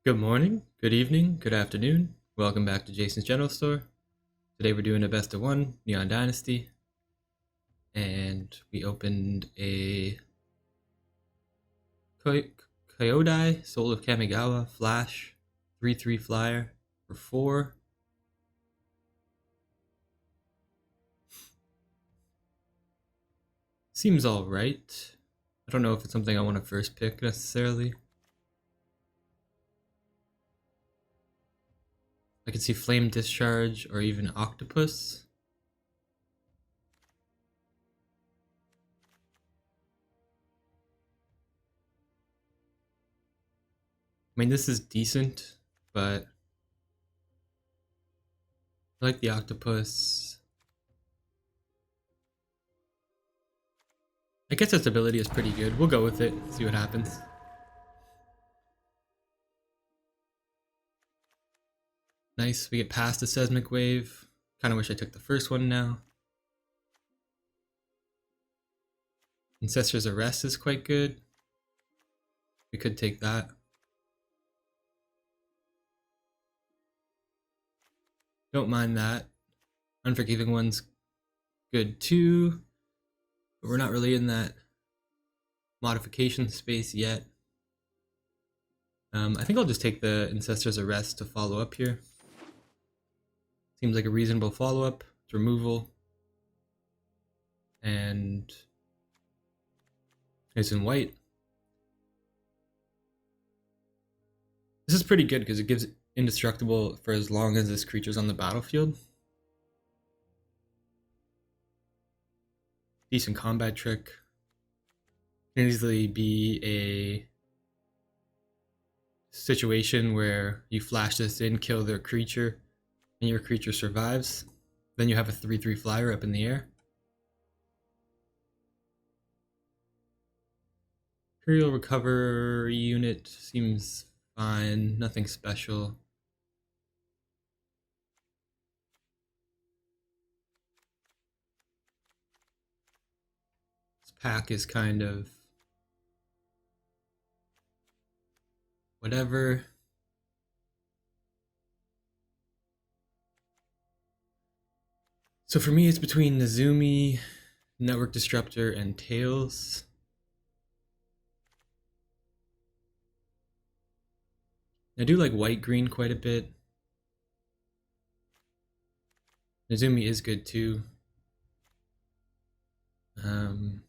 Good morning, good evening, good afternoon. Welcome back to Jason's General Store. Today we're doing a best of one, Neon Dynasty. And we opened a Kyodai, Soul of Kamigawa, Flash, 3/3 flyer for 4. Seems alright. I don't know if it's something I want to first pick necessarily. I could see Flame Discharge or even Octopus. I mean, this is decent, but I like the Octopus. I guess its ability is pretty good. We'll go with it, see what happens. Nice, we get past the Seismic Wave. Kind of wish I took the first one now. Ancestor's Arrest is quite good. We could take that. Don't mind that. Unforgiving One's good too, but we're not really in that modification space yet. I think I'll just take the Ancestor's Arrest to follow up here. Seems like a reasonable follow-up. It's removal. And it's in white. This is pretty good because it gives indestructible for as long as this creature's on the battlefield. Decent combat trick. Can easily be a situation where you flash this in, kill their creature, and your creature survives. Then you have a 3/3 flyer up in the air. Imperial Recovery unit seems fine, nothing special. This pack is kind of whatever. So for me, it's between Nezumi, Network Disruptor, and Tails. I do like white-green quite a bit. Nezumi is good too. I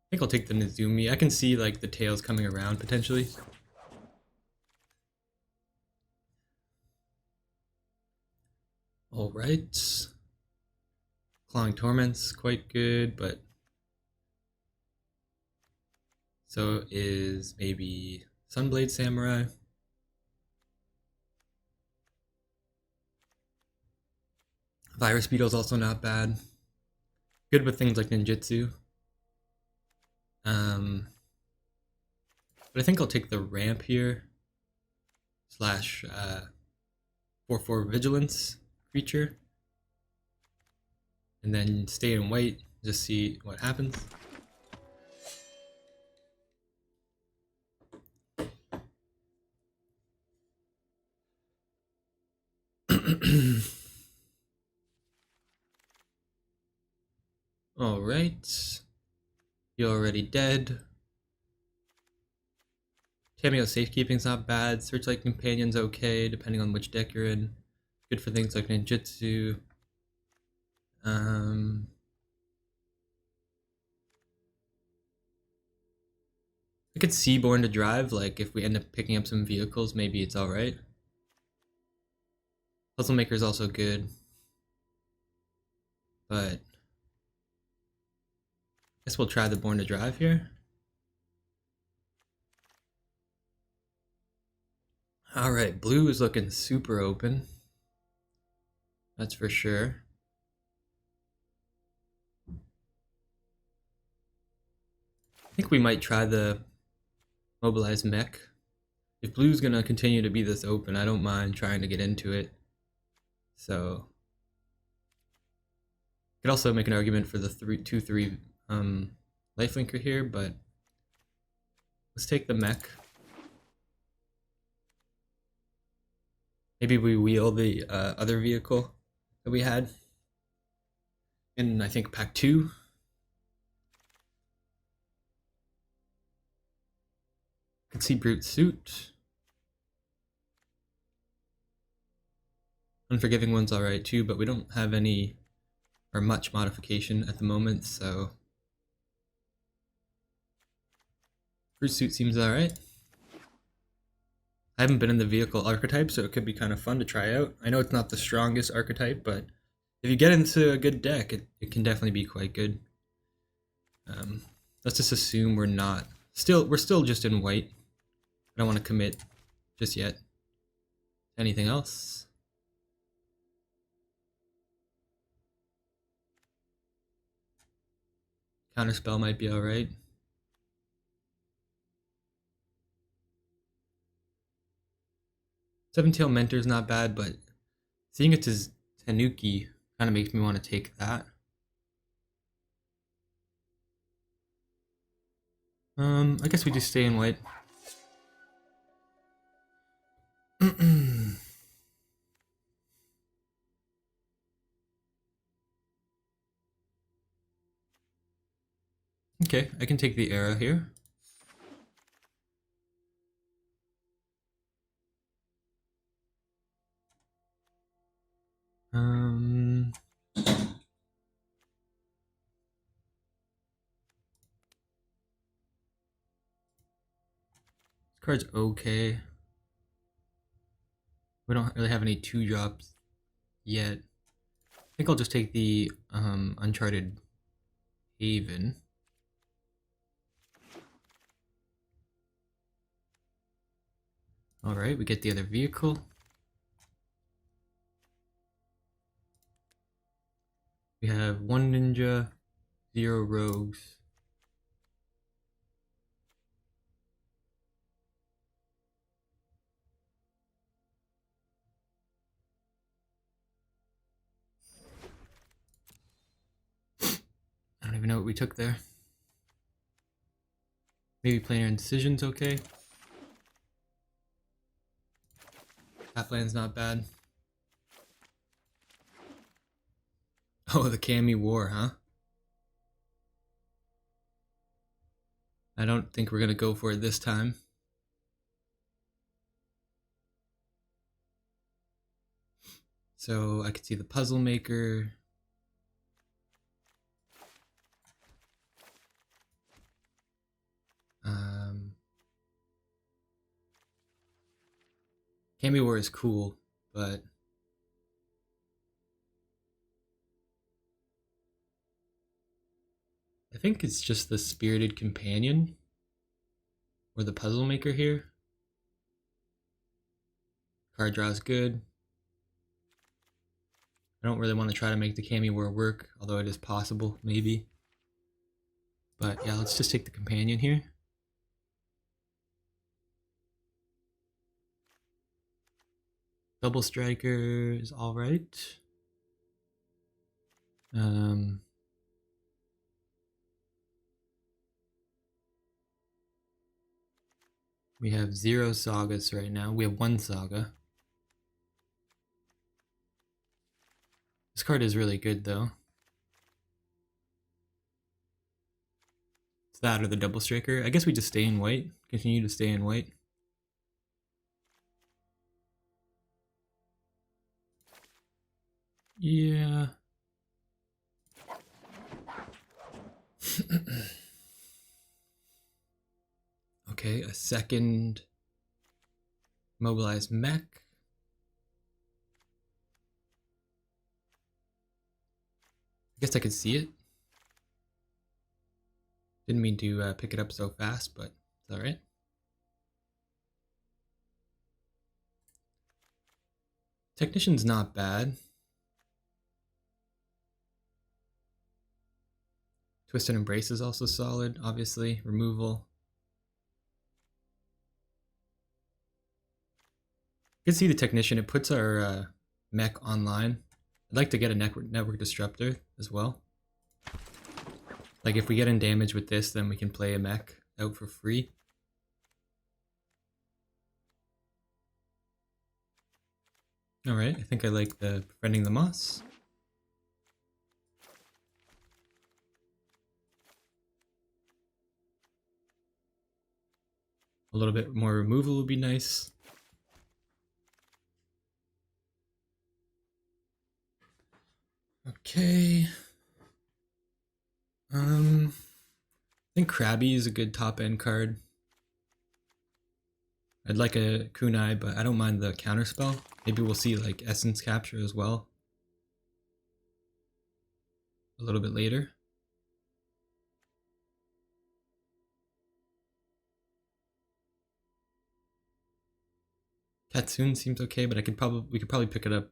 think I'll take the Nezumi. I can see like the Tails coming around potentially. Alright. Clawing Torment's quite good, but so is maybe Sunblade Samurai. Virus Beetle's also not bad. Good with things like ninjutsu. But I think I'll take the ramp here. Slash 4/4 vigilance creature. And then stay in white, just see what happens. Alright. You're already dead. Cameo Safekeeping's not bad. Searchlight Companion's okay, depending on which deck you're in. Good for things like ninjutsu. I could see Born to Drive, like if we end up picking up some vehicles, maybe it's alright. Puzzle Maker's also good. But I guess we'll try the Born to Drive here. Alright, blue is looking super open. That's for sure. I think we might try the Mobilized Mech. If blue's gonna continue to be this open, I don't mind trying to get into it. So could also make an argument for the 2/3 lifelinker here, but Let's take the mech. Maybe we wheel the other vehicle that we had in, I think, pack 2. Could see brute suit. Unforgiving one's alright too, but we don't have any or much modification at the moment, so brute suit seems alright. I haven't been in the vehicle archetype, so it could be kind of fun to try out. I know it's not the strongest archetype, but if you get into a good deck, it can definitely be quite good. Let's just assume we're still just in white. I don't want to commit just yet. Anything else? Counterspell might be alright. Seven-Tail Mentor's not bad, but seeing it as Tanuki kind of makes me want to take that. I guess we just stay in white. Okay, I can take the arrow here. This card's okay. We don't really have any 2-drops yet. I think I'll just take the Uncharted Haven. Alright, we get the other vehicle. We have 1 ninja, 0 rogues. I don't even know what we took there. Maybe planar incision's okay. Halfland's not bad. Oh, the Kami War, huh? I don't think we're gonna go for it this time. So I could see the Puzzle Maker. Kami War is cool, but I think it's just the Spirited Companion or the Puzzle Maker here. Card draw is good. I don't really want to try to make the Kami War work, although it is possible, maybe. But yeah, let's just take the Companion here. Double Striker is alright. We have 0 sagas right now. We have 1 saga. This card is really good though. It's that or the Double Striker. I guess we just stay in white. Continue to stay in white. Yeah. Okay, a second Mobilized Mech. I guess I could see it. Didn't mean to pick it up so fast, but it's alright. Technician's not bad. Twisted Embrace is also solid, obviously. Removal. You can see the Technician. It puts our mech online. I'd like to get a network disruptor as well. Like if we get in damage with this, then we can play a mech out for free. Alright, I think I like the befriending the moss. A little bit more removal would be nice. Okay. I think Krabby is a good top end card. I'd like a kunai, but I don't mind the counterspell. Maybe we'll see like essence capture as well a little bit later. Katsune seems okay, but we could probably pick it up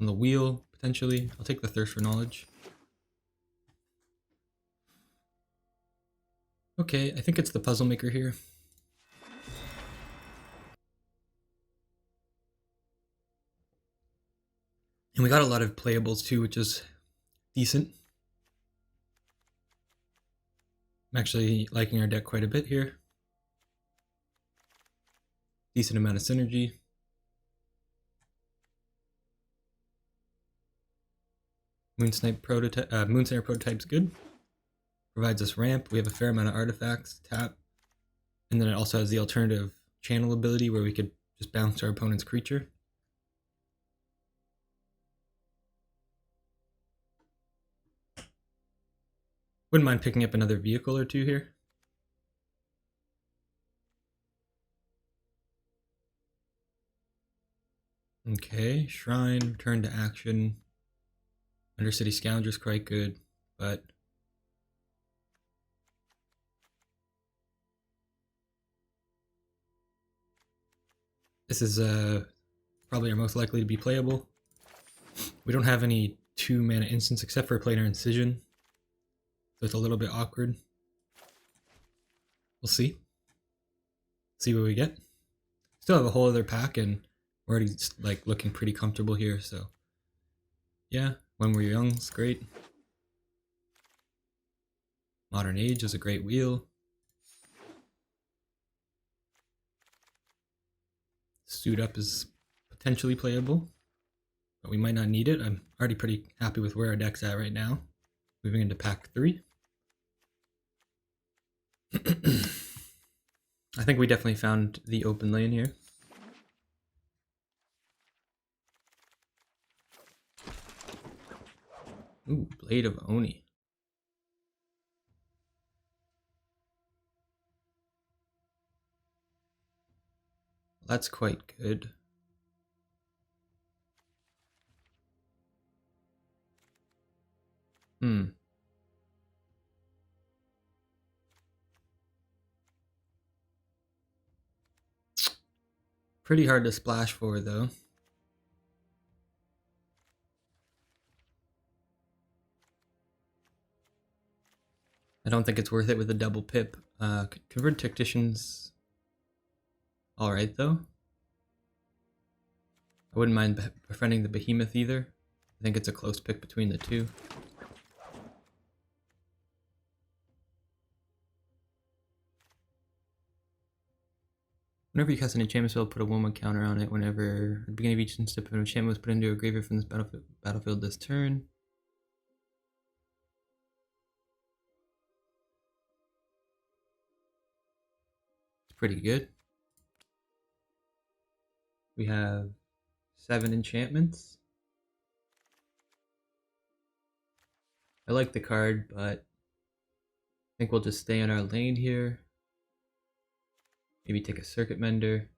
on the wheel potentially. I'll take the Thirst for Knowledge. Okay, I think it's the Puzzle Maker here. And we got a lot of playables too, which is decent. I'm actually liking our deck quite a bit here. Decent amount of synergy. Moonsniper prototype's good. Provides us ramp. We have a fair amount of artifacts, tap. And then it also has the alternative channel ability where we could just bounce our opponent's creature. Wouldn't mind picking up another vehicle or two here. Okay, Shrine, return to action. Undercity Scoundrel's quite good, but this is probably our most likely to be playable. We don't have any 2-mana instants except for Planar Incision, so it's a little bit awkward. We'll see. See what we get. Still have a whole other pack, and we're already like looking pretty comfortable here. So yeah, When We're Young is great. Modern Age is a great wheel. Suit Up is potentially playable, but we might not need it. I'm already pretty happy with where our deck's at right now. Moving into pack 3. I think we definitely found the open lane here. Ooh, Blade of Oni. That's quite good. Pretty hard to splash for, though. I don't think it's worth it with a double pip. Convert Tactician's alright, though. I wouldn't mind befriending the Behemoth either. I think it's a close pick between the two. Whenever you cast an enchantment spell, put a 1/1 counter on it. Whenever at the beginning of each step, an enchantment was put into a graveyard from this battlefield this turn. It's pretty good. We have 7 enchantments. I like the card, but I think we'll just stay in our lane here. Maybe take a Circuit Mender.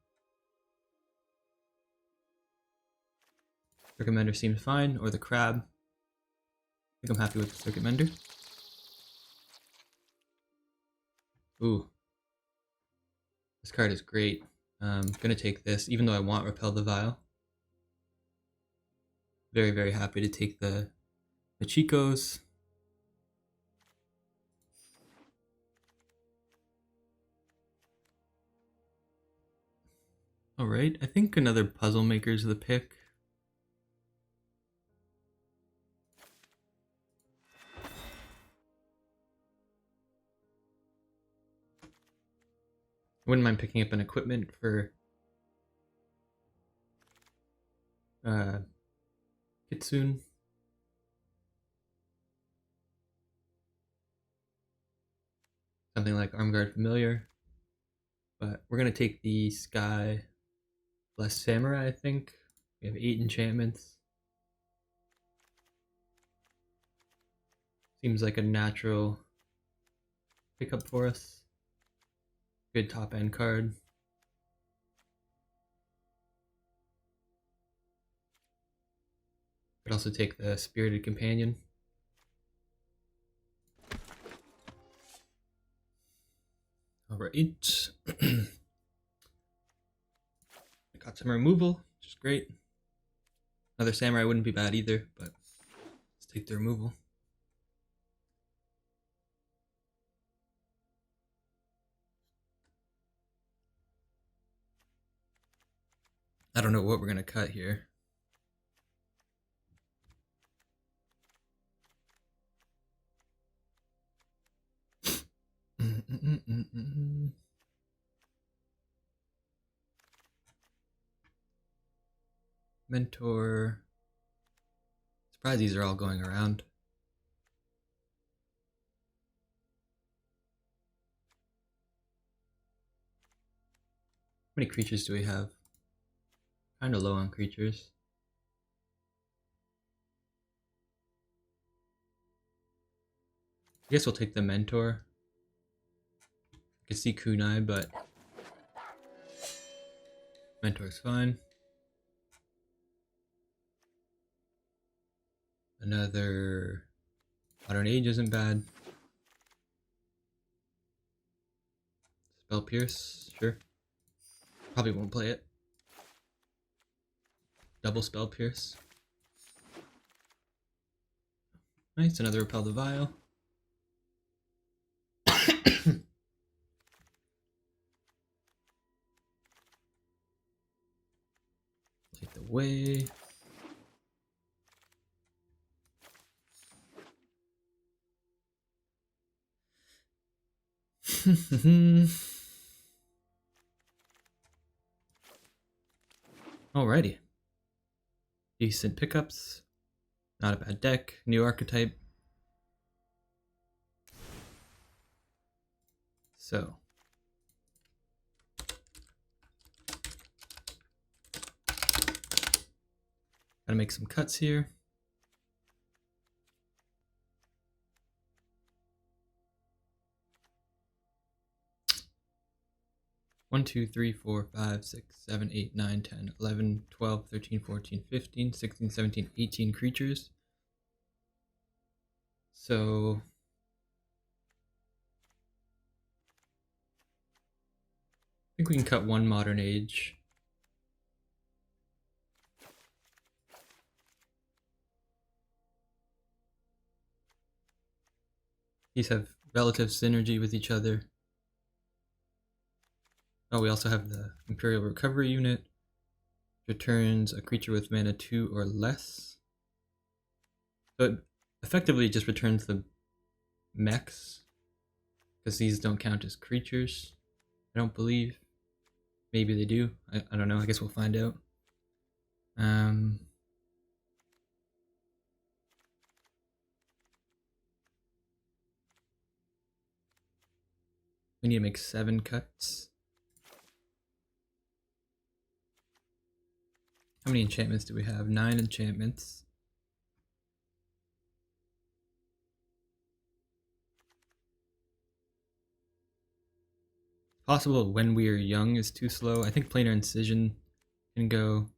Circuit Mender seems fine, or the Crab. I think I'm happy with the Circuit Mender. Ooh. This card is great. I'm gonna take this, even though I want Repel the Vial. Very, very happy to take the Chicos. Alright, I think another Puzzle Maker is the pick. I wouldn't mind picking up an equipment for Kitsune. Something like Armguard Familiar. But we're going to take the Sky Bless Samurai, I think. We have 8 enchantments. Seems like a natural pickup for us. Good top end card. Could also take the Spirited Companion. Alright. I got some removal, which is great. Another Samurai wouldn't be bad either, but let's take the removal. I don't know what we're going to cut here. Mentor. Surprised these are all going around. How many creatures do we have? Kind of low on creatures. I guess we'll take the Mentor. I can see Kunai, but Mentor's fine. Another Modern Age isn't bad. Spell Pierce, sure. Probably won't play it. Double Spell Pierce. Nice, another Repel the Vial. Take the way. Alrighty. Decent pickups. Not a bad deck. New archetype. So. Gotta make some cuts here. One, 2, 3, 4, 5, 6, 7, 8, 9, 10, 11, 12, 13, 14, 15, 16, 17, 18 creatures. So I think we can cut one Modern Age. These have relative synergy with each other. Oh, we also have the Imperial Recovery unit. Returns a creature with mana 2 or less. So it effectively just returns the mechs, because these don't count as creatures, I don't believe. Maybe they do. I don't know. I guess we'll find out. We need to make 7 cuts. How many enchantments do we have? 9 enchantments. Possible When We Are Young is too slow. I think Planar Incision can go.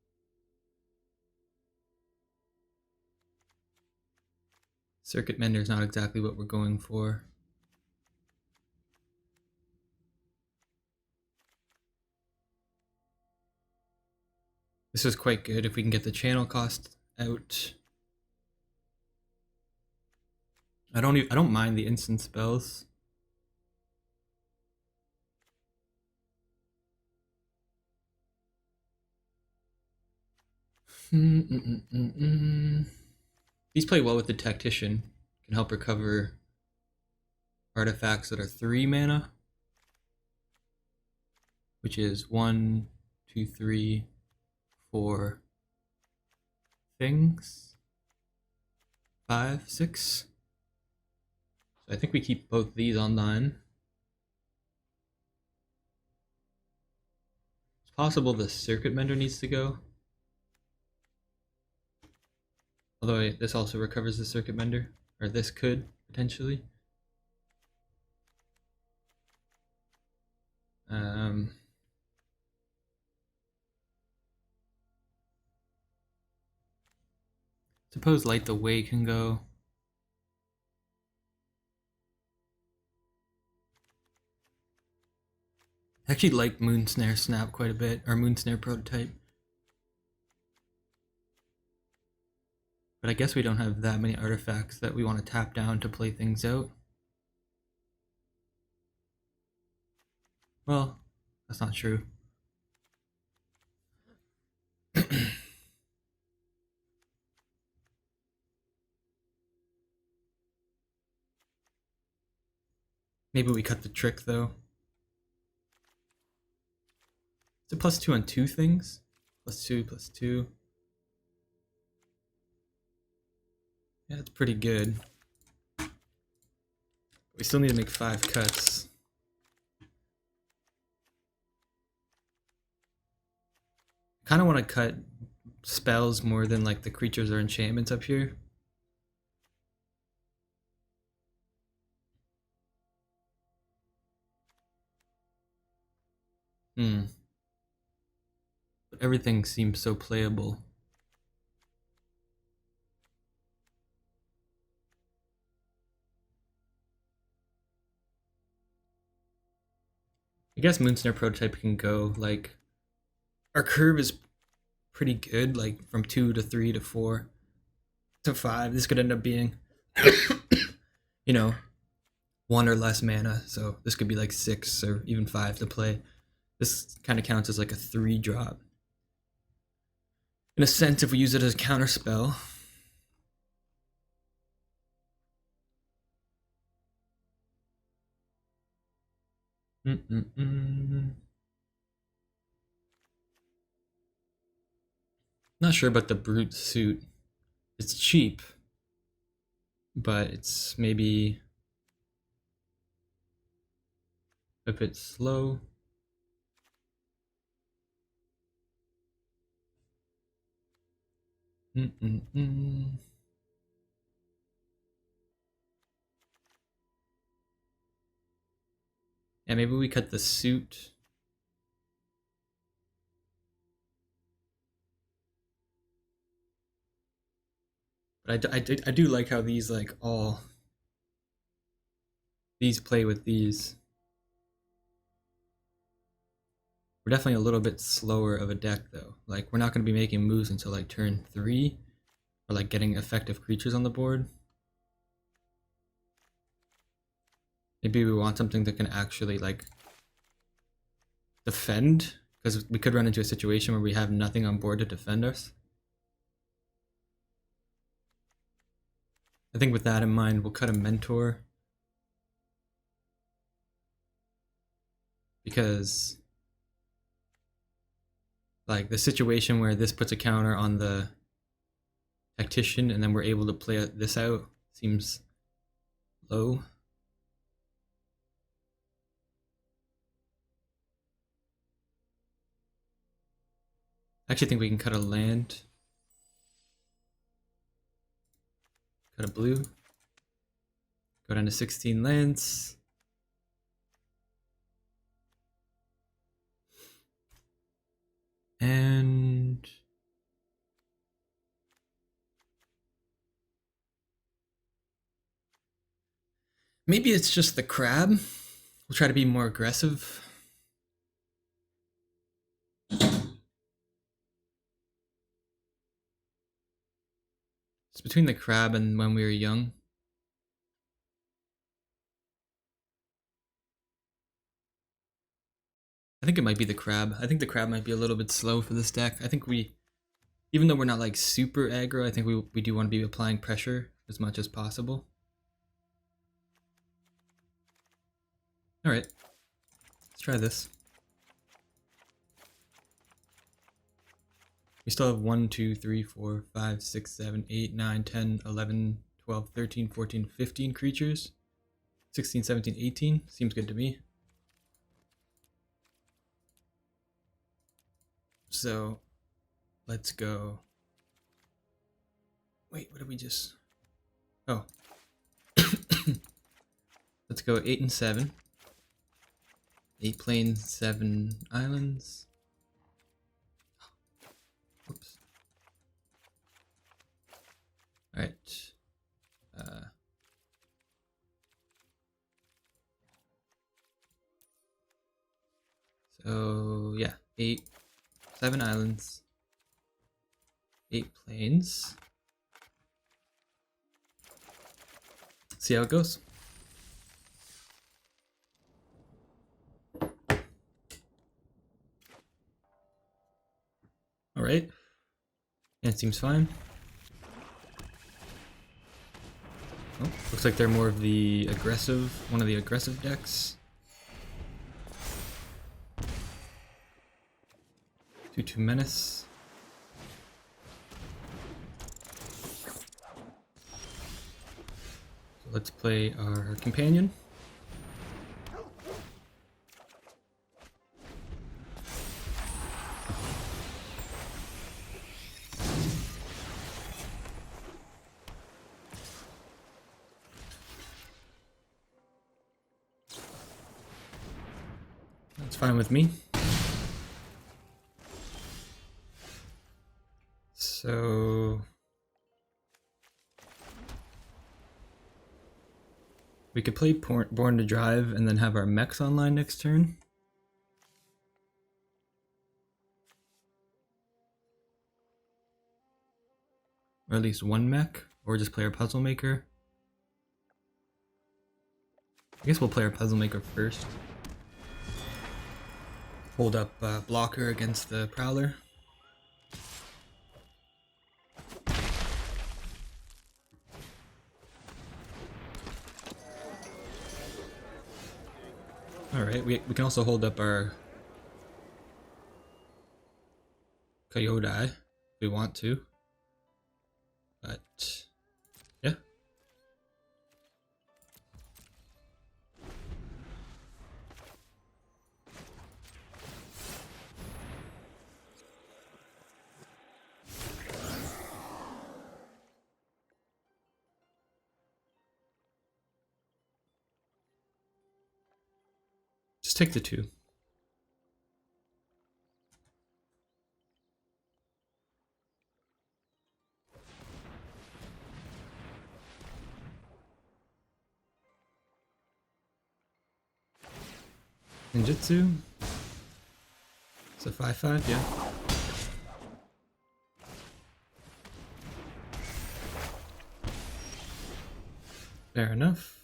Circuit Mender is not exactly what we're going for. This is quite good if we can get the channel cost out. I don't mind the instant spells. These play well with the Tactician. Can help recover artifacts that are 3 mana, which is 1, 2, 3, 4, things. 5, 6. So I think we keep both these online. It's possible the circuit mender needs to go. Although this also recovers the circuit mender, or this could potentially. Suppose Light the Way can go. I actually like Moon Snare Snap quite a bit, or Moon Snare Prototype. But I guess we don't have that many artifacts that we want to tap down to play things out. Well, that's not true. Maybe we cut the trick though. It's a +2 on 2 things. +2, +2. Yeah, it's pretty good. We still need to make 5 cuts. I kind of want to cut spells more than like the creatures or enchantments up here. But everything seems so playable. I guess Moonsnare Prototype can go, like, our curve is pretty good, like from 2 to 3 to 4 to 5. This could end up being, you know, 1 or less mana, so this could be like 6 or even 5 to play. This kind of counts as like a 3 drop. In a sense, if we use it as a counter spell. Not sure about the Brute suit. It's cheap, but it's maybe a bit slow. Yeah, maybe we cut the suit. But I do like how these like all these play with these. We're definitely a little bit slower of a deck though. Like we're not going to be making moves until like turn 3, or like getting effective creatures on the board. Maybe we want something that can actually like defend, because we could run into a situation where we have nothing on board to defend us. I think with that in mind, we'll cut a Mentor. Because like the situation where this puts a counter on the Tactician and then we're able to play this out seems low. I actually think we can cut a land. Cut a blue. Go down to 16 lands. And maybe it's just the crab. We'll try to be more aggressive. It's between the crab and When We Were Young. I think it might be the crab. I think the crab might be a little bit slow for this deck. I think we, even though we're not like super aggro, I think we do want to be applying pressure as much as possible. Alright, let's try this. We still have 1, 2, 3, 4, 5, 6, 7, 8, 9, 10, 11, 12, 13, 14, 15 creatures. 16, 17, 18. Seems good to me. So let's go. Wait, what did we just... Oh. Let's go 8 and 7. 8 plains, 7 islands. Oops. Alright. So yeah, 7 islands, 8 plains. See how it goes. Alright. Yeah, it seems fine. Oh, looks like they're more of the aggressive, one of the aggressive decks. 2/2 menace. So let's play our companion. That's fine with me. So we could play Born to Drive and then have our mechs online next turn. Or at least one mech, or just play our Puzzle Maker. I guess we'll play our Puzzle Maker first. Hold up blocker against the Prowler. Alright, we can also hold up our Coyote if we want to. But yeah. Just take the 2. Ninjutsu. It's a 5/5, yeah. Fair enough.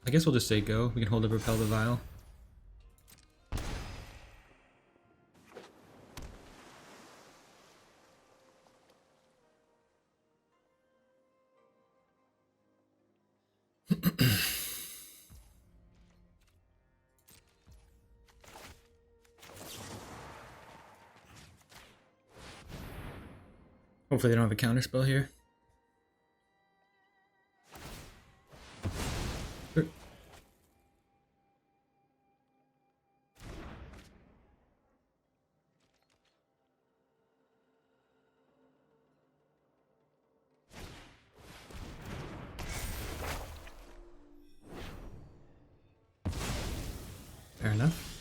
I guess we'll just say go. We can hold up Repel the Vial. Hopefully they don't have a counterspell here. Sure. Fair enough.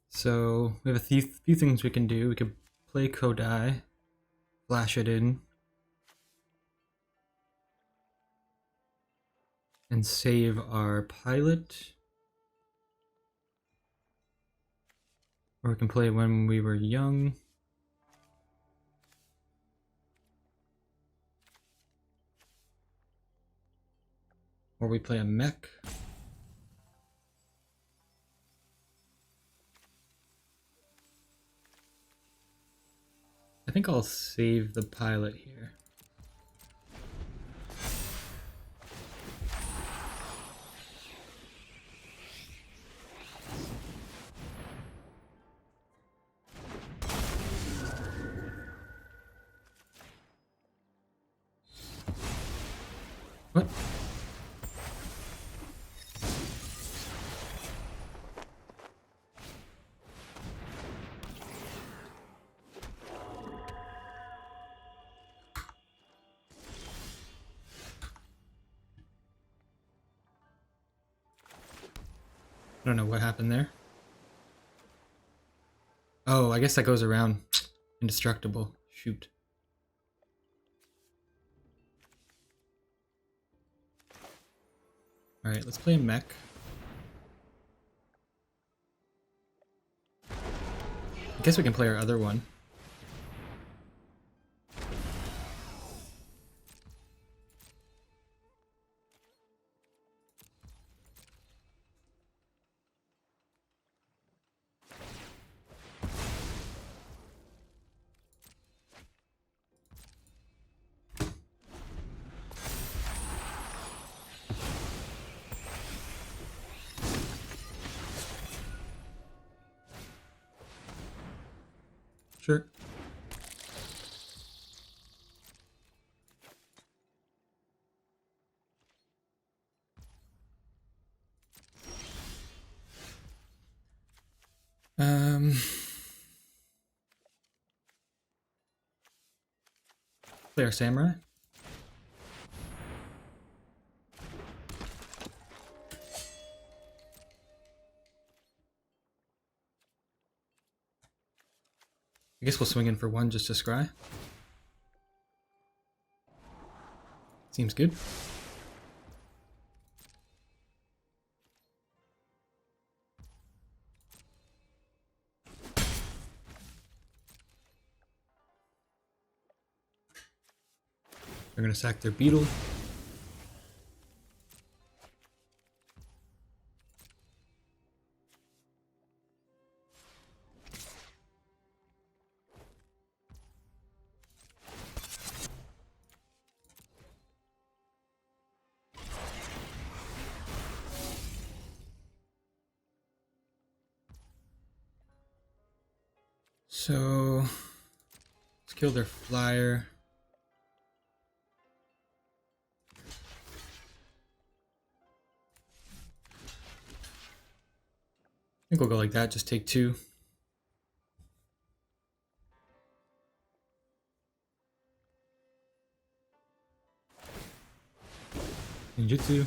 So we have a few things we can do. We could play Kodai, flash it in, and save our pilot. Or we can play When We Were Young. Or we play a mech. think I'll save the pilot here. What? I don't know what happened there. Oh, I guess that goes around. Indestructible. Shoot. Alright, let's play a mech. I guess we can play our other one. Sure. Play our samurai. I guess we'll swing in for one just to scry. Seems good. They're gonna sack their beetle. So let's kill their flyer. I think we'll go like that, just take two. Ninjutsu.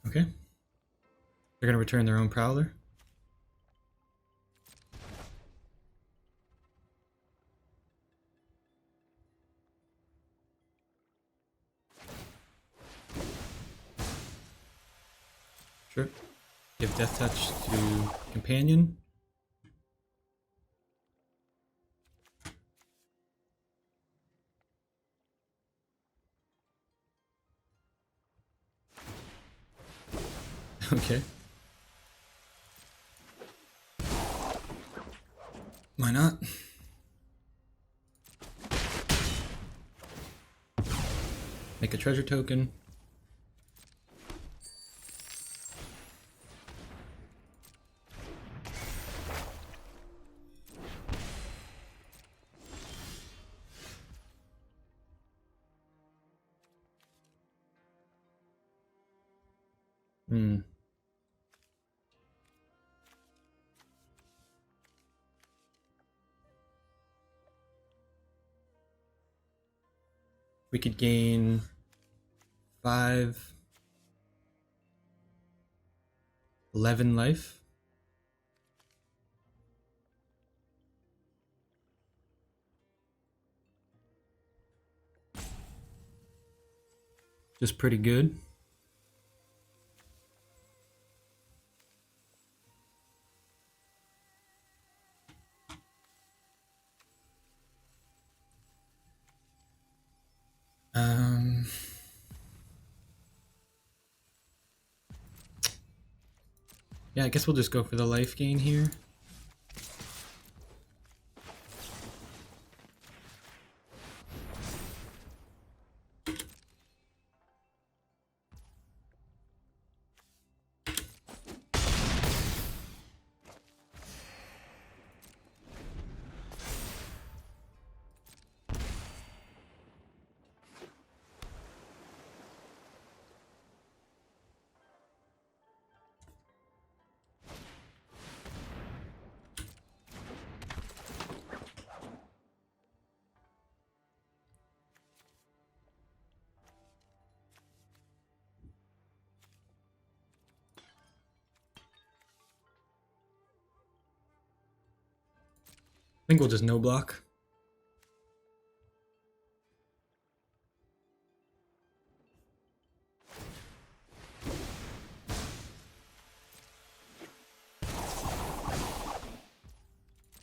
Okay. They're gonna return their own prowler. Sure. Give death touch to companion. Okay. Why not? Make a treasure token. We could gain 5, 11 life. Just pretty good. Yeah, I guess we'll just go for the life gain here. I think we'll just no block.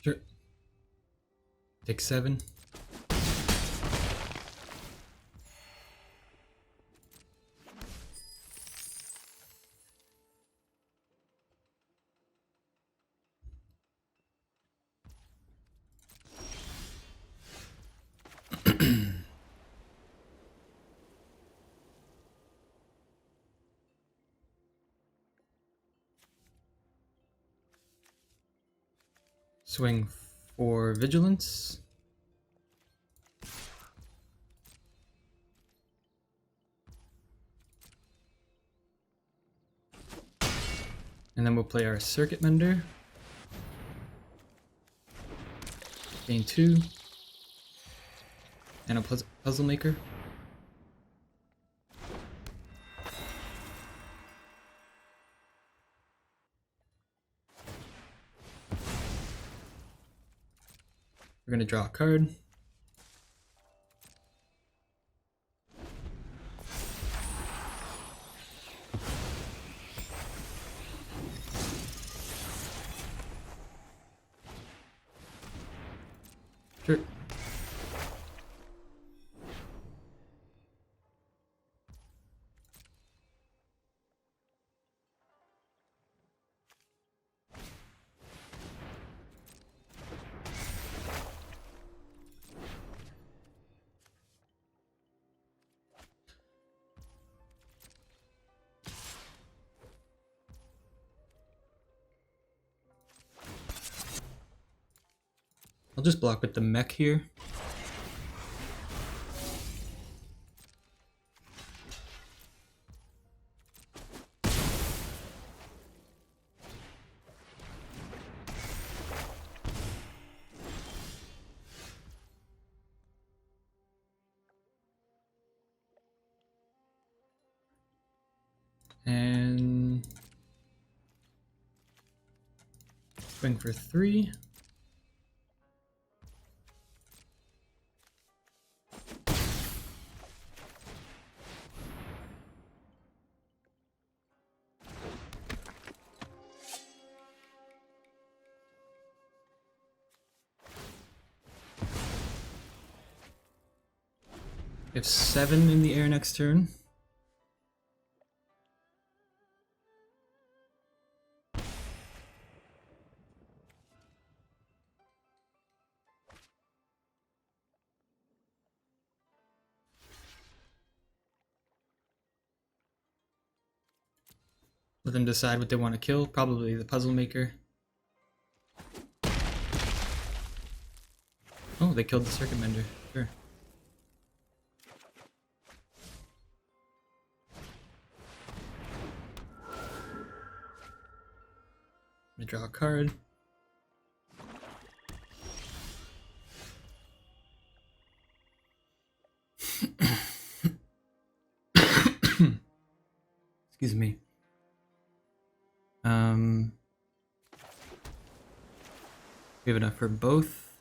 Sure. Take 7. Swing for vigilance. And then we'll play our circuit mender. Gain 2. And a puzzle maker. We're going to draw a card. Sure. I'll just block with the mech here. And swing for 3. We have 7 in the air next turn. Let them decide what they want to kill. Probably the puzzle maker. Oh, they killed the circuit mender. Sure. I'm gonna draw a card. Excuse me. We have enough for both.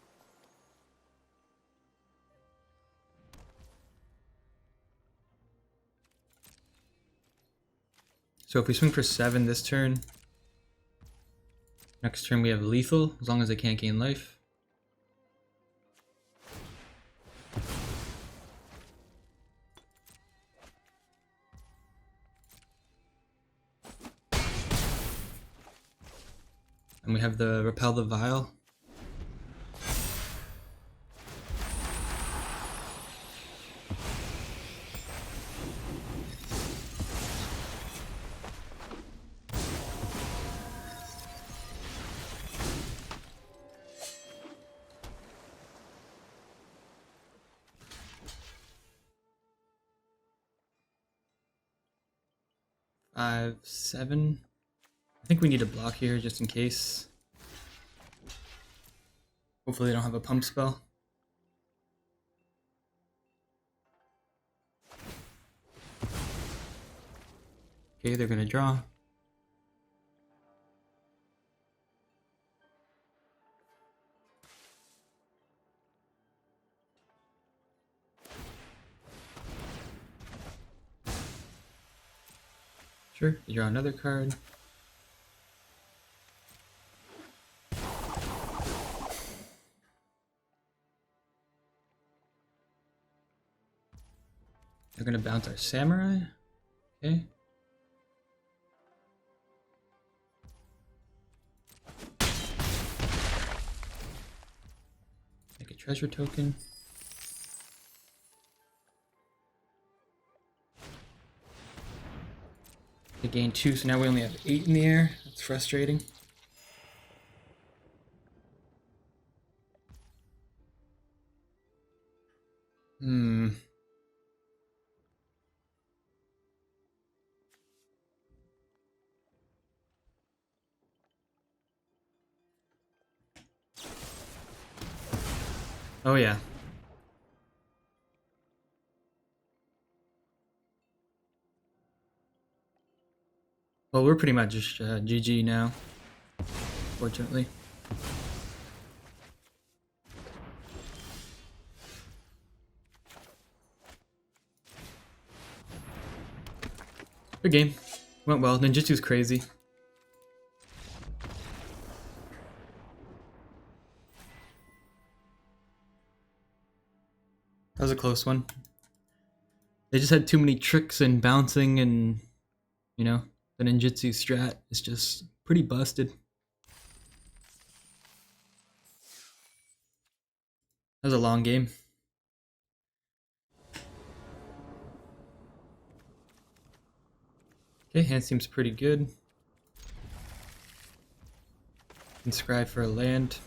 So if we swing for 7 this turn, next turn we have lethal, as long as they can't gain life. And we have the Repel the Vile. Five, 7. I think we need a block here just in case. Hopefully they don't have a pump spell. Okay, they're gonna draw. Sure, you draw another card. They're gonna bounce our Samurai. Okay. Make a treasure token. They gain 2, so now we only have 8 in the air. That's frustrating. Oh yeah. Well, we're pretty much just GG now, fortunately. Good game. Went well. Ninjutsu's crazy. That was a close one. They just had too many tricks and bouncing, and you know, the ninjutsu strat is just pretty busted. That was a long game. Okay, hand seems pretty good. Inscribe for a land.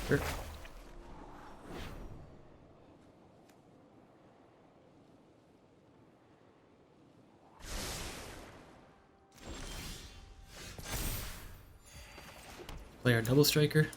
Sure. Play our double striker.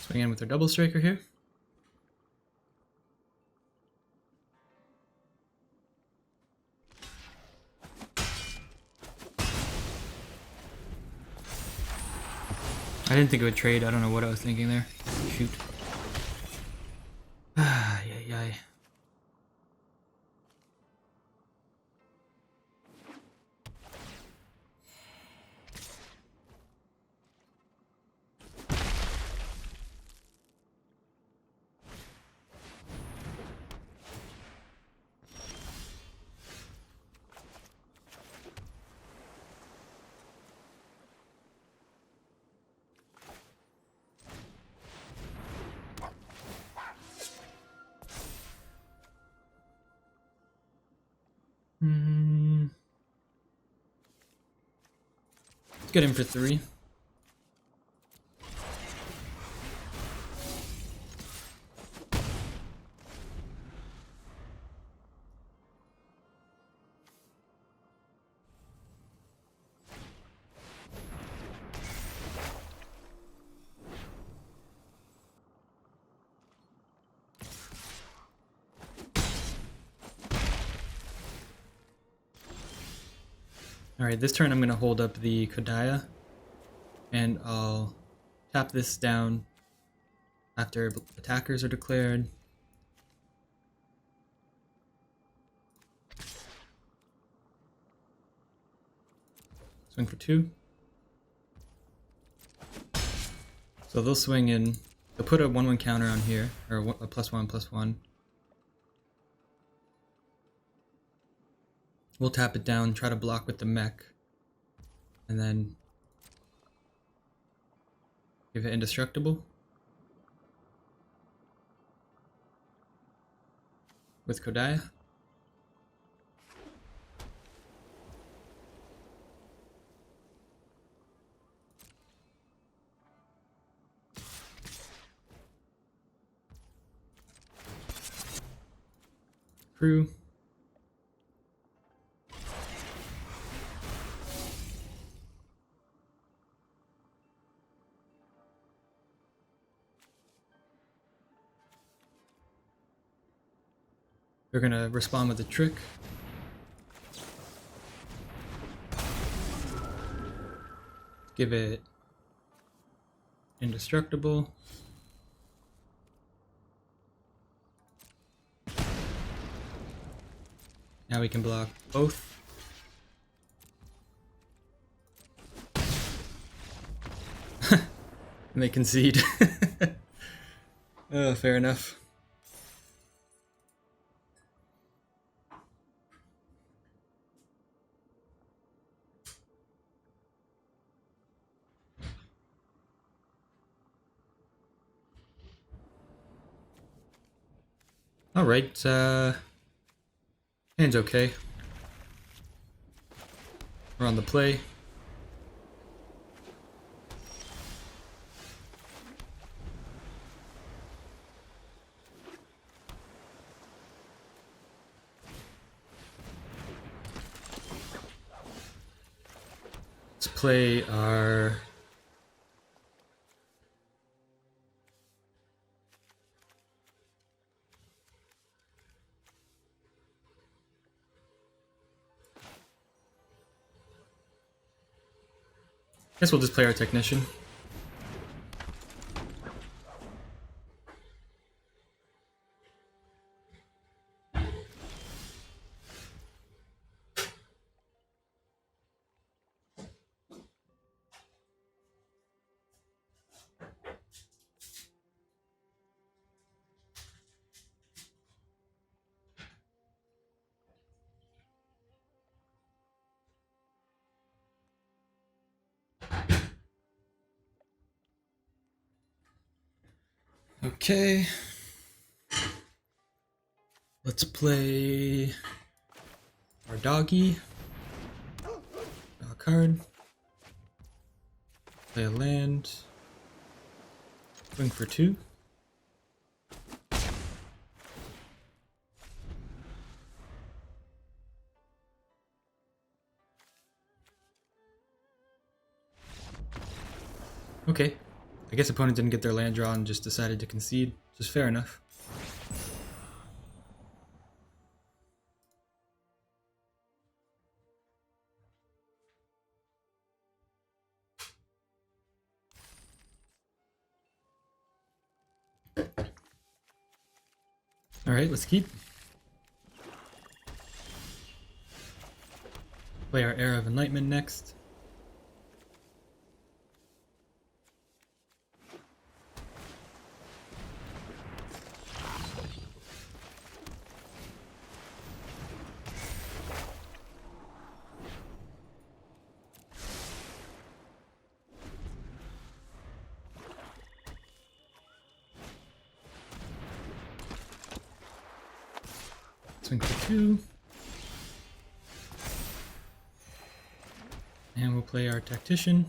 Swing in with our double striker here. I didn't think it would trade. I don't know what I was thinking there. Shoot. Ah, yay. get him for 3. Alright, this turn I'm going to hold up the Kodaya, and I'll tap this down after attackers are declared. Swing for 2. So they'll swing in, they'll put a 1/1 counter on here, or a +1/+1. We'll tap it down, try to block with the mech, and then give it indestructible with Kodaya. Crew. We're gonna respond with a trick. Give it indestructible. Now we can block both. And they concede. Oh, fair enough. Alright, hand's okay. We're on the play. Let's play our guess we'll just play our technician. Okay. Let's play our doggy. Draw a card. Play a land. Swing for 2. Okay. I guess opponent didn't get their land draw and just decided to concede, which is fair enough. Alright, let's keep. Play our Era of Enlightenment next. Swing for 2. And we'll play our tactician.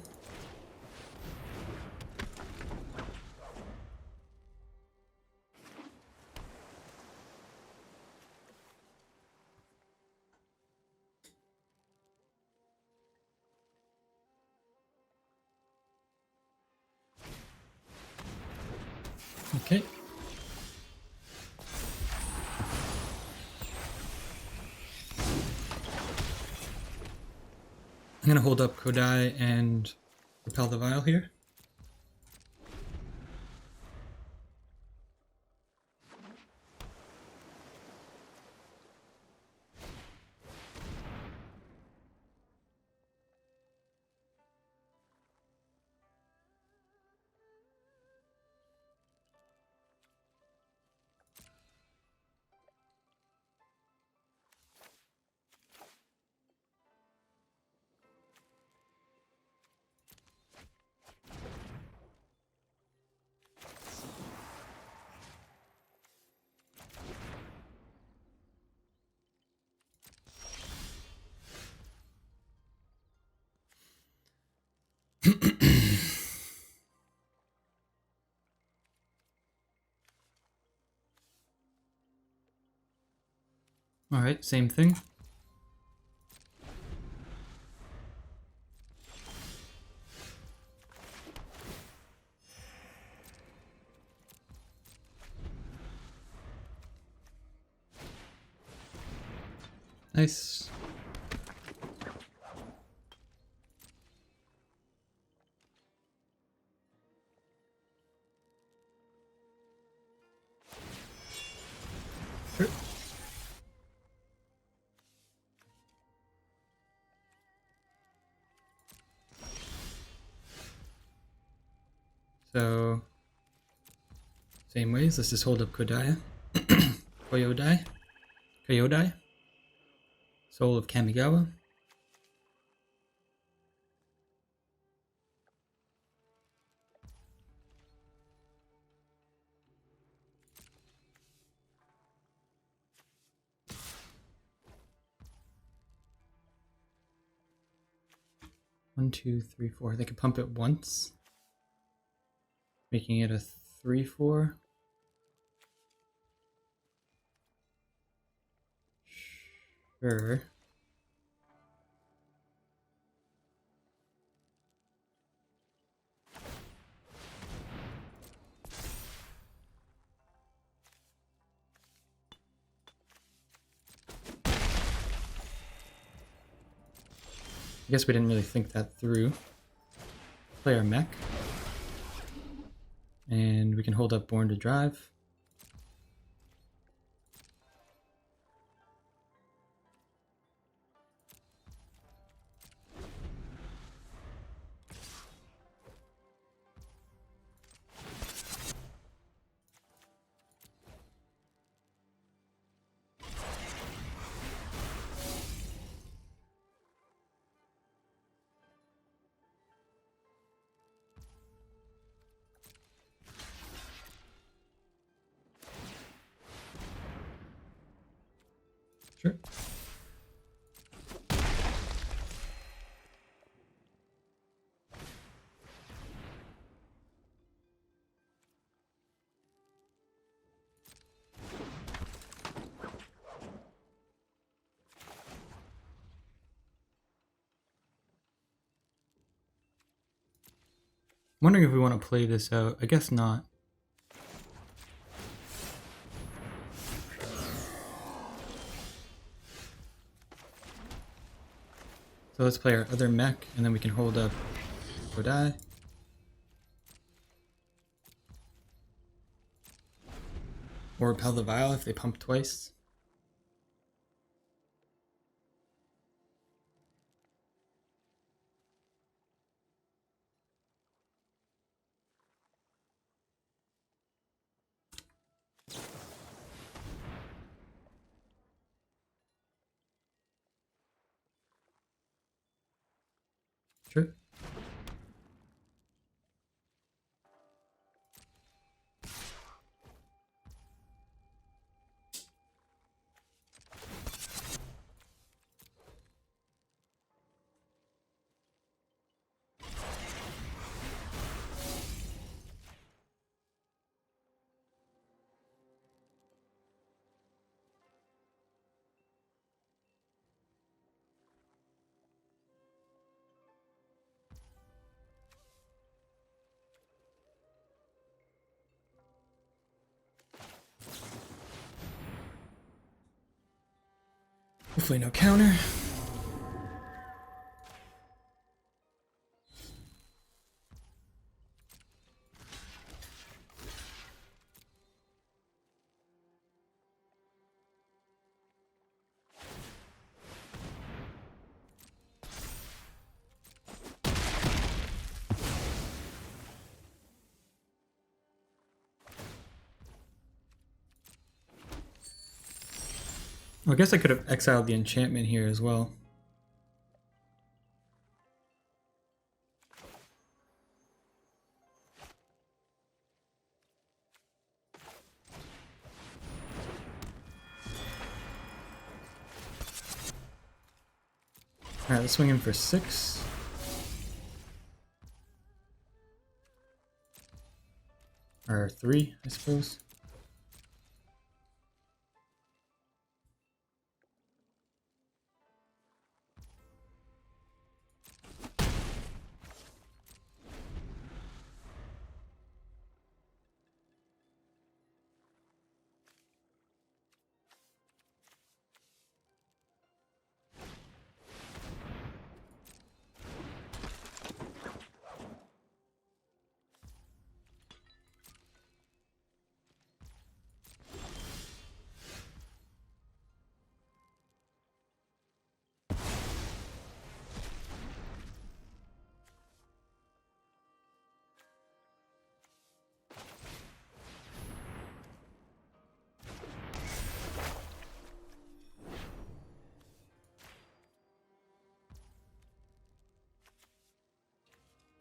Okay. I'm gonna hold up Kodai and repel the vial here. Alright, same thing. Nice. Sure. So, same ways, let's just hold up Kodai. Koyodai. Soul of Kamigawa. One, two, three, four. They could pump it once, making it a 3/4. Sure. I guess we didn't really think that through. Play our mech. And we can hold up Born to Drive. Sure. I'm wondering if we want to play this out. I guess not. So let's play our other mech, and then we can hold up Kodai. Or repel the vial if they pump twice. Sure. Hopefully no counter. Well, I guess I could have exiled the enchantment here as well. Alright, let's swing him for 6. Or 3, I suppose.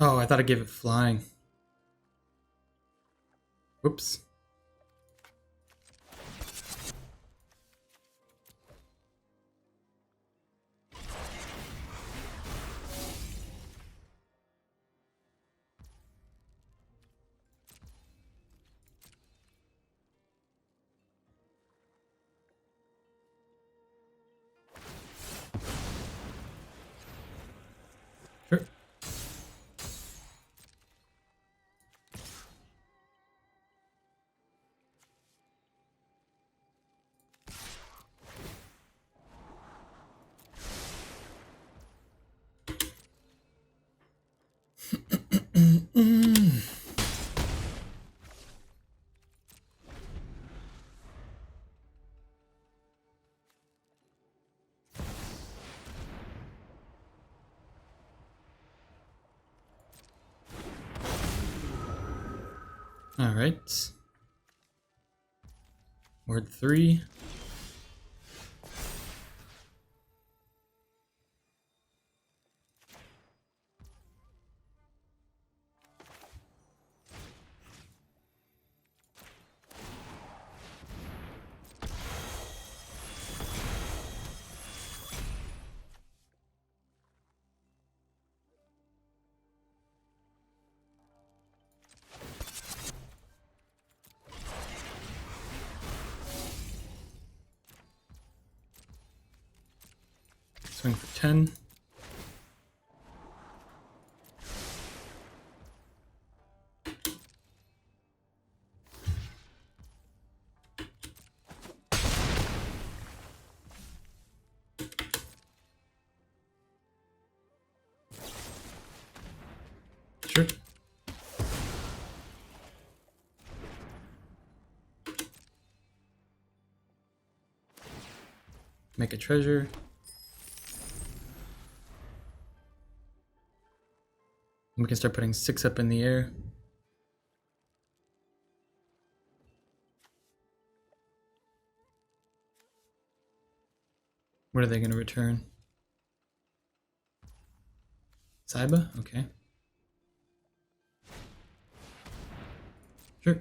Oh, I thought I gave it flying. Whoops. Sure. All right. Word 3. Swing for 10. Sure. Make a treasure. We can start putting 6 up in the air. What are they going to return? Saiba? Okay. Sure.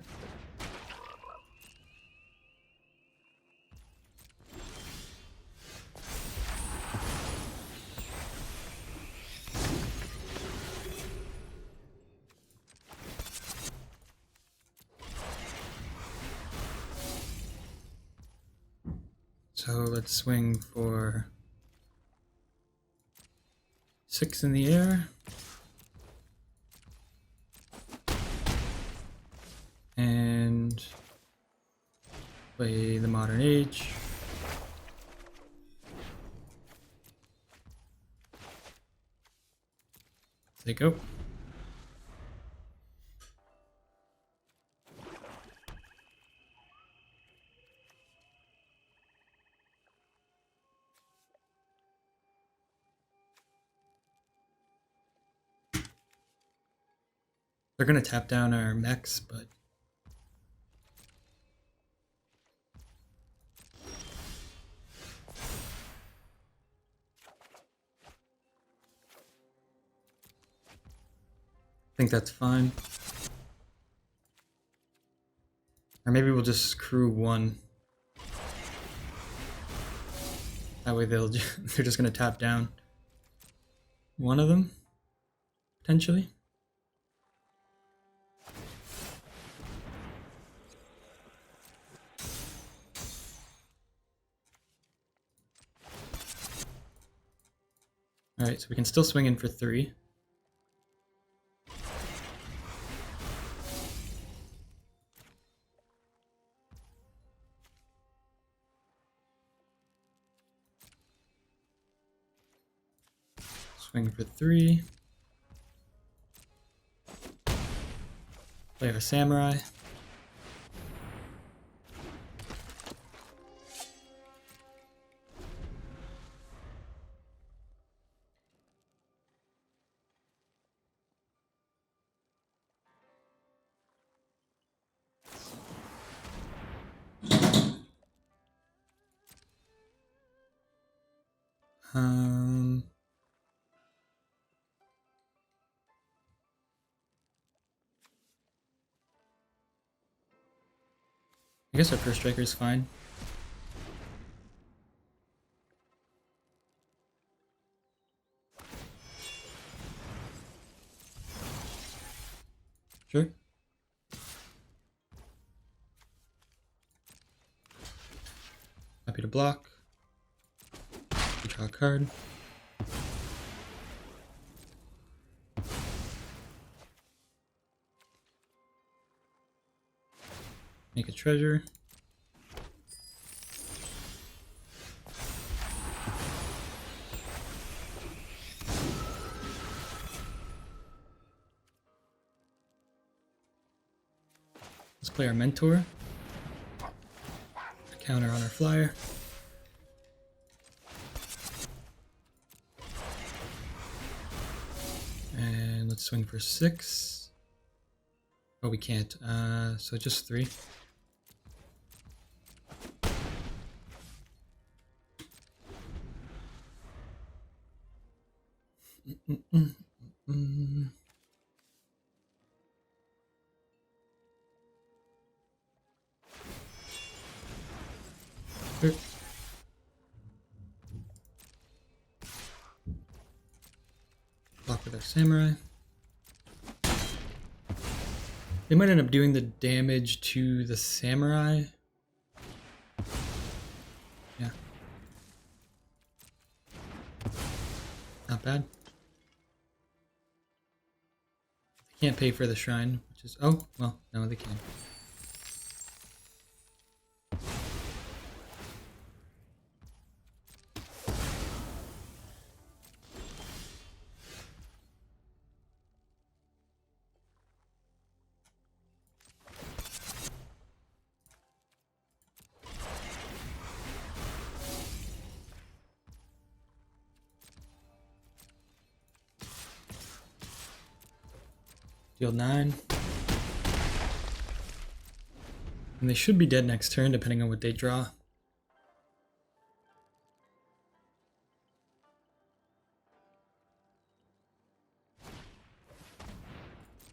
So let's swing for 6 in the air. And play the Modern Age. They go. They're gonna tap down our mechs, but I think that's fine. Or maybe we'll just crew one. That way they're just gonna tap down one of them, potentially. Alright, so we can still swing in for 3. Swing for 3. Play our samurai. I guess our first striker is fine. Sure. Happy to block. Draw a card. Make a treasure. Let's play our mentor. A counter on our flyer. And let's swing for 6. Oh, we can't. So just 3. Sure. Block with our samurai. They might end up doing the damage to the samurai. Yeah. Not bad. They can't pay for the shrine, which is... Oh, well, no, they can. Deal 9. And they should be dead next turn, depending on what they draw.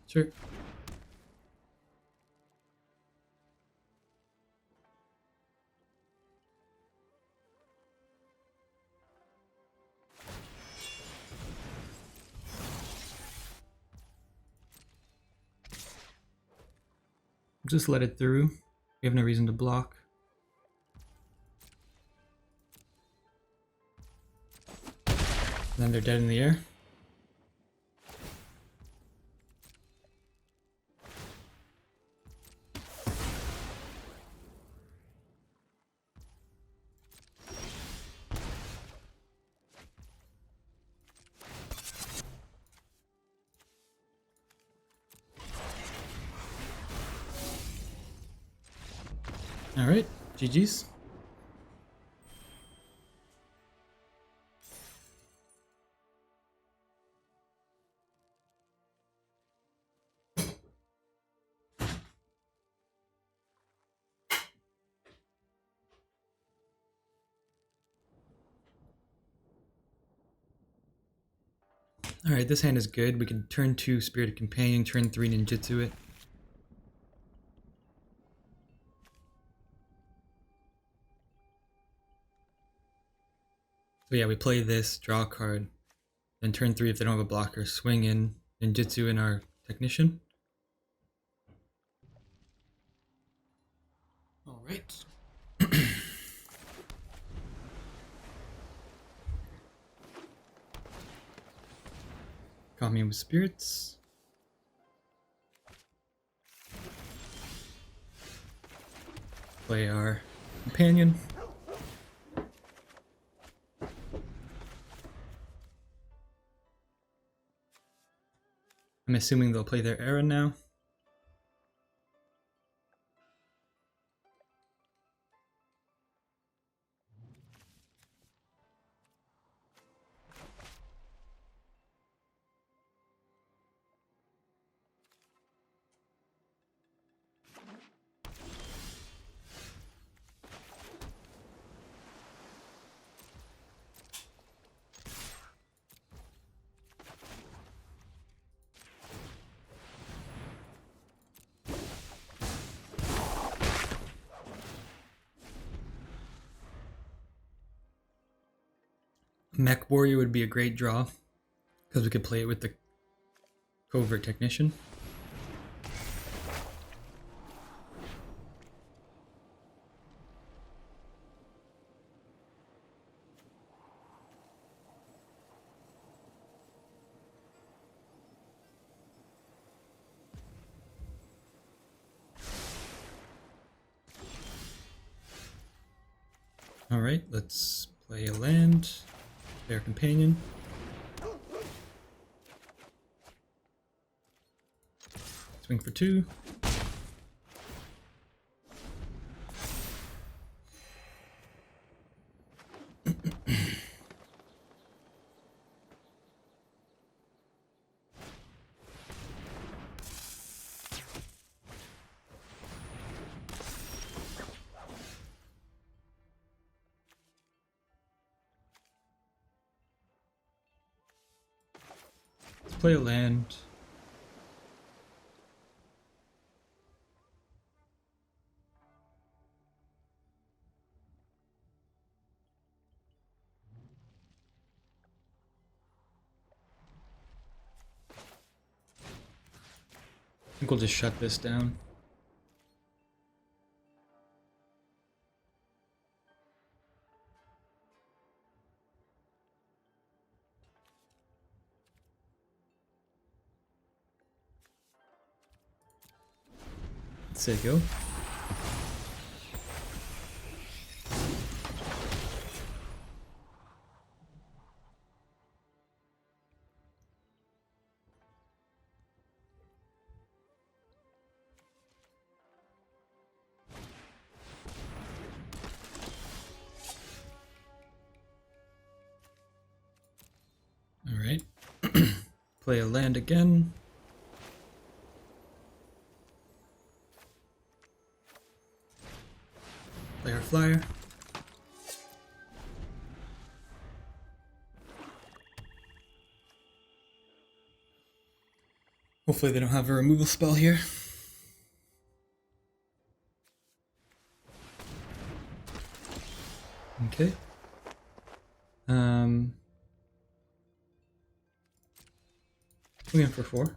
Sure. Just let it through. We have no reason to block. And then they're dead in the air. Alright, GG's. Alright, this hand is good. We can turn 2 Spirited Companion, turn 3 Ninjutsu it. So yeah, we play this, draw a card, then turn 3 if they don't have a blocker, swing in, Ninjutsu in our Technician. Alright. Commune with Spirits. Play our Companion. I'm assuming they'll play their Era now. Mech Warrior would be a great draw, because we could play it with the Covert Technician. Alright, let's play a land. Their Companion. Swing for 2. Let's play a land. I think we'll just shut this down. Let's say go. Alright. Play a land again. Play our flyer. Hopefully they don't have a removal spell here. Okay. Swing in for 4.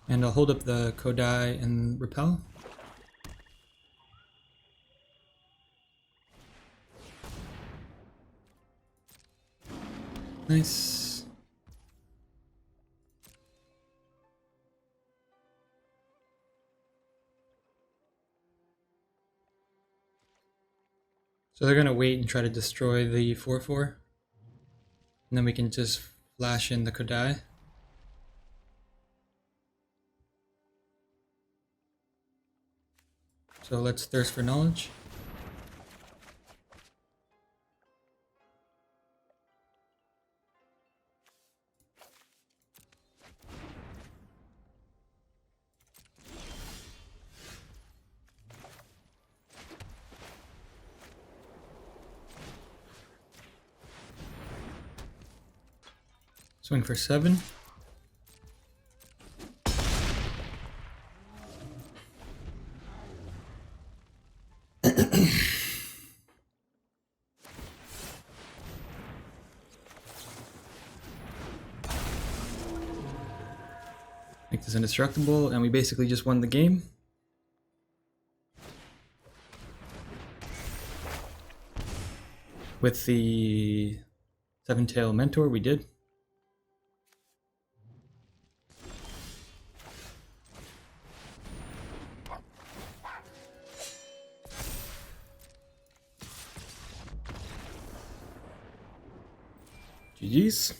And I'll hold up the Kodai and repel. Nice. So they're gonna wait and try to destroy the 4/4, and then we can just flash in the Kodai. So let's thirst for knowledge. Swing for 7. Make this indestructible, and we basically just won the game. With the 7-tail mentor, we did. GG's.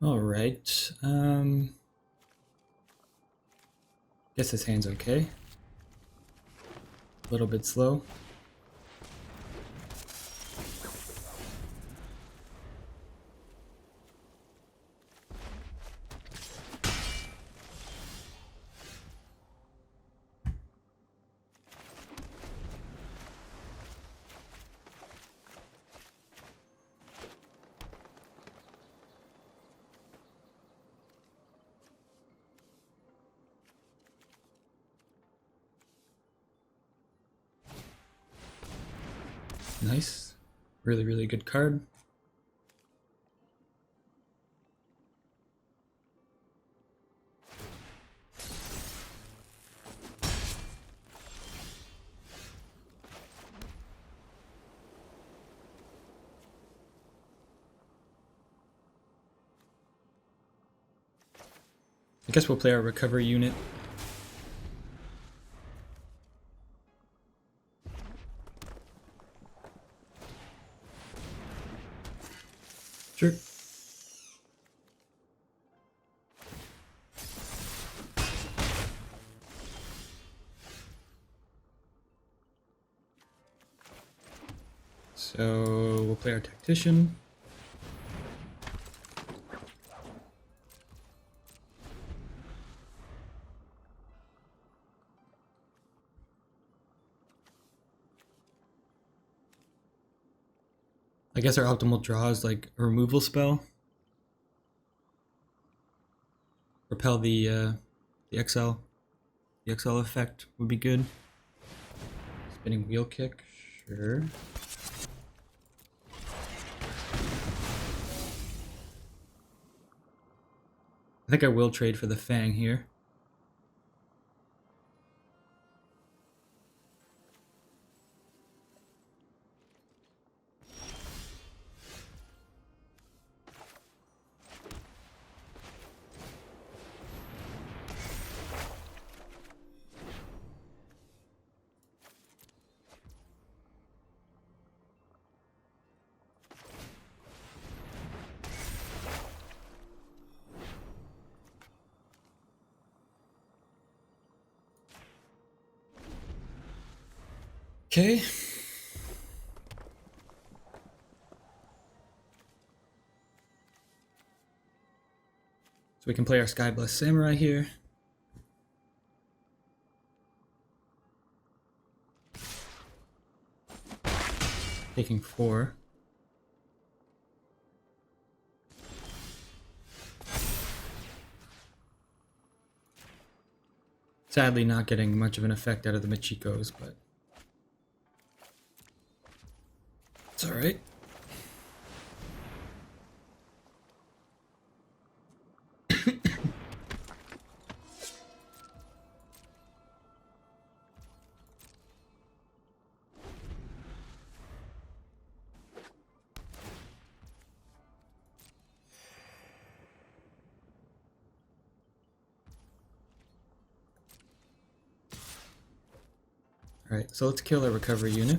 All right. Guess this hand's okay. A little bit slow. Nice. Really, really good card. I guess we'll play our recovery unit. Sure. So we'll play our tactician. I guess our optimal draw is like a removal spell. Repel the XL. The XL effect would be good. Spinning wheel kick, sure. I think I will trade for the Fang here. Okay. So we can play our Sky Blessed Samurai here. Taking 4. Sadly not getting much of an effect out of the Machikos, but it's alright. Alright, so let's kill our recovery unit.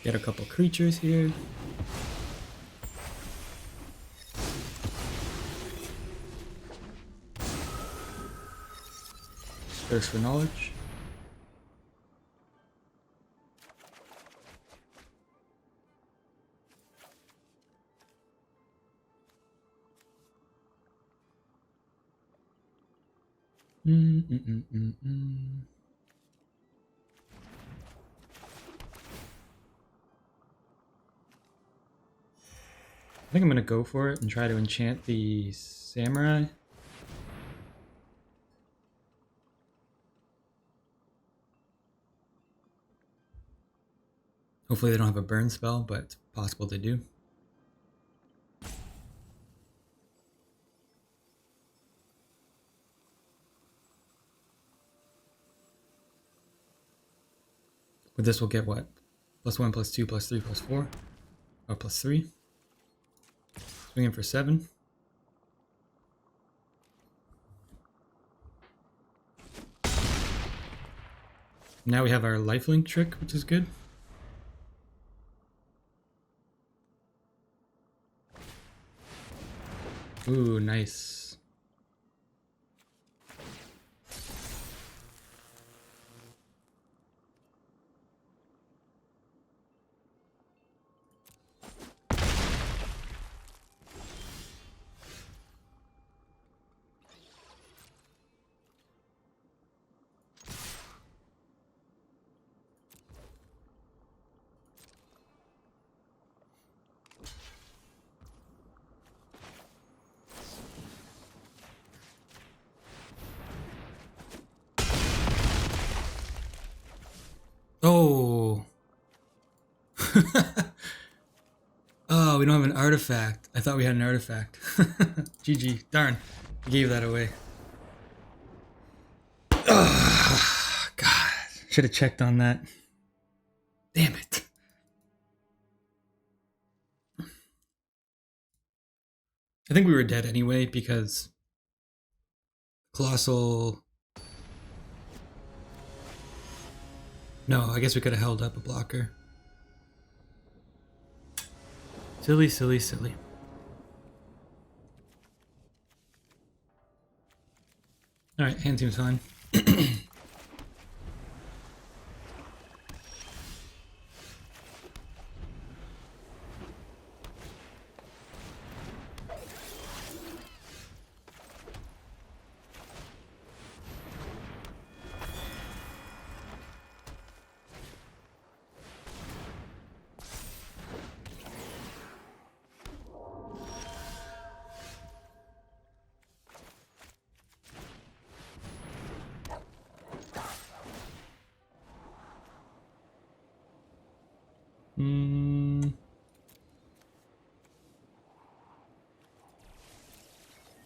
Get a couple creatures here. Thirst for knowledge. I think I'm gonna go for it and try to enchant the samurai. Hopefully they don't have a burn spell, but it's possible they do. But this will get what? +1, +2, +3, +4? Or +3? Swinging for 7. Now we have our lifelink trick, which is good. Ooh, nice. Oh. Oh, we don't have an artifact. I thought we had an artifact. GG. Darn. I gave that away. Oh, God. Should have checked on that. Damn it. I think we were dead anyway because Colossal... No, I guess we could have held up a blocker. Silly, silly, silly. Alright, hand seems fine.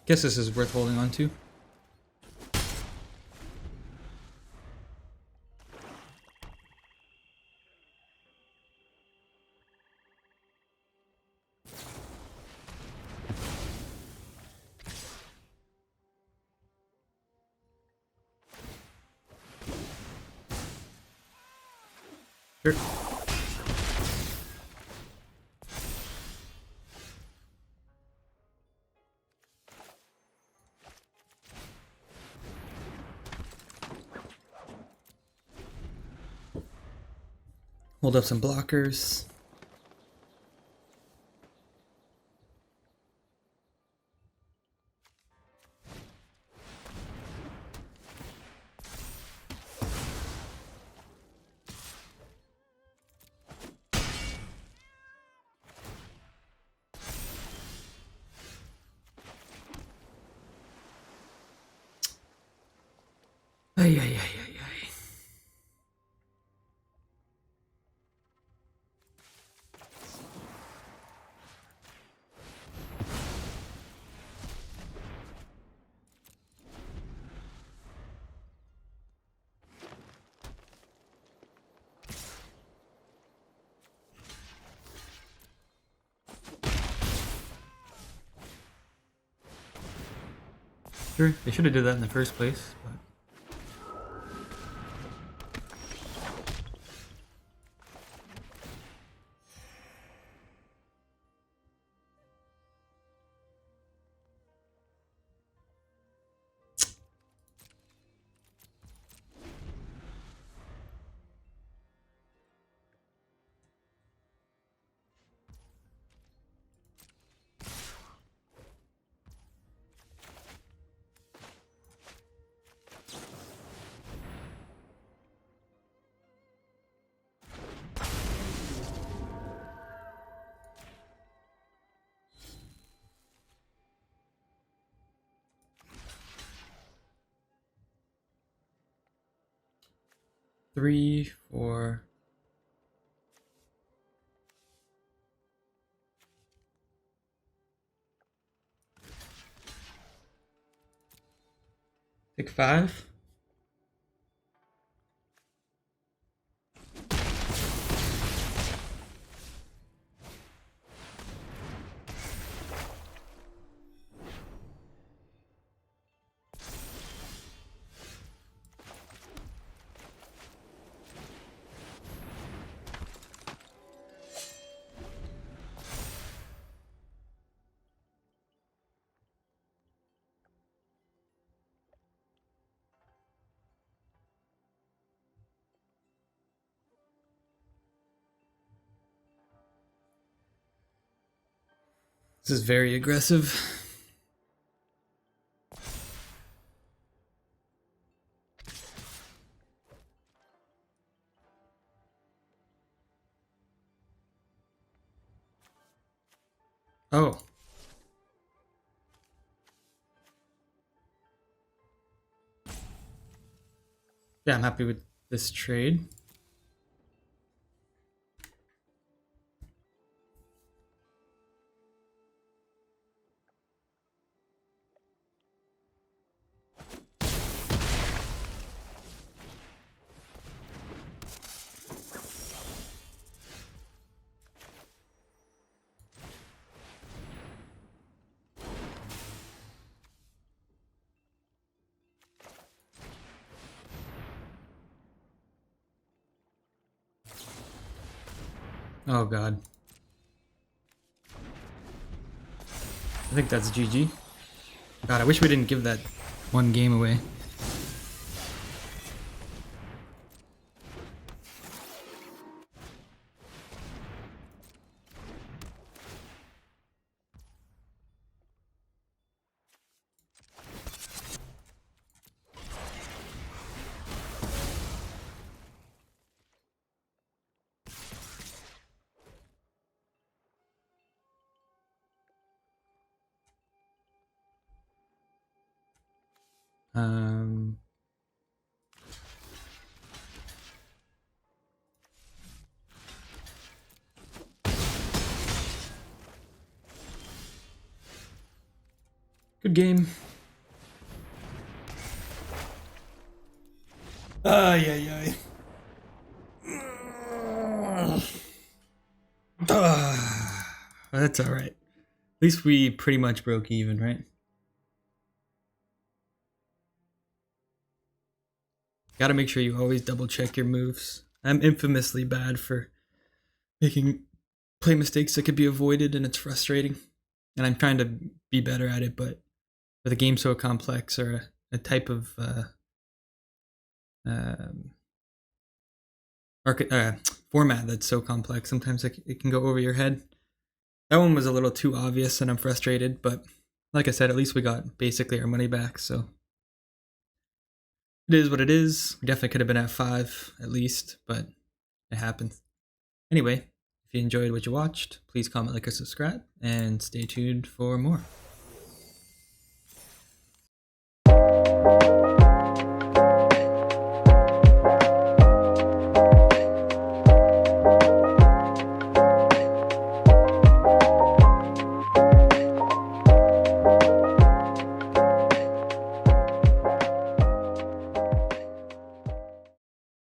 Guess this is worth holding on to. Sure. Hold up some blockers. Ay, ay, ay, ay, ay. Sure, they should have did that in the first place, but... Three, four... Take 5. This is very aggressive. Oh. Yeah, I'm happy with this trade. Oh god. I think that's GG. God, I wish we didn't give that one game away. Um... Good game. Ay, ay, ay. That's alright. At least we pretty much broke even, right? Gotta make sure you always double check your moves. I'm infamously bad for making play mistakes that could be avoided, and it's frustrating. And I'm trying to be better at it, but with a game so complex or a type of format that's so complex, sometimes it can go over your head. That one was a little too obvious and I'm frustrated, but like I said, at least we got basically our money back, so it is what it is. We definitely could have been at 5 at least, but it happens. Anyway, if you enjoyed what you watched, please comment, like, or subscribe, and stay tuned for more.